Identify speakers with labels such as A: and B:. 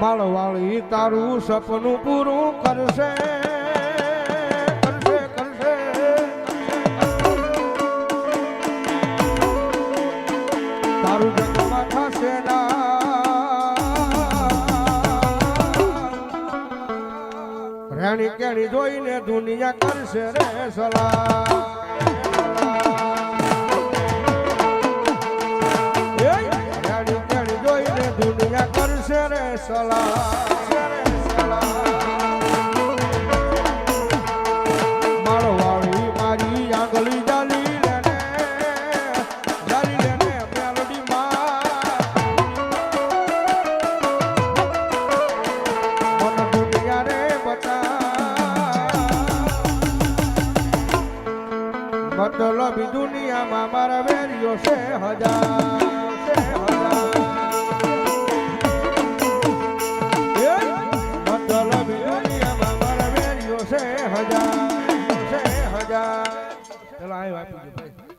A: માળવાળી તારું સપનું પૂરું કરશે કરશે કરશે તારું જગમાં થશે ના રાણી કેણી જોઈને દુનિયા કરશે રે સલાહ દુનિયા કરશે રે સલાહ માળવાળી મારી આંગળી જાલી લેને મેલડી માં મન દુનિયા રે બતા મતલબી દુનિયામાં મારા વેરીઓ છે હજાર હજાર ચલો આય આપી દો ભાઈ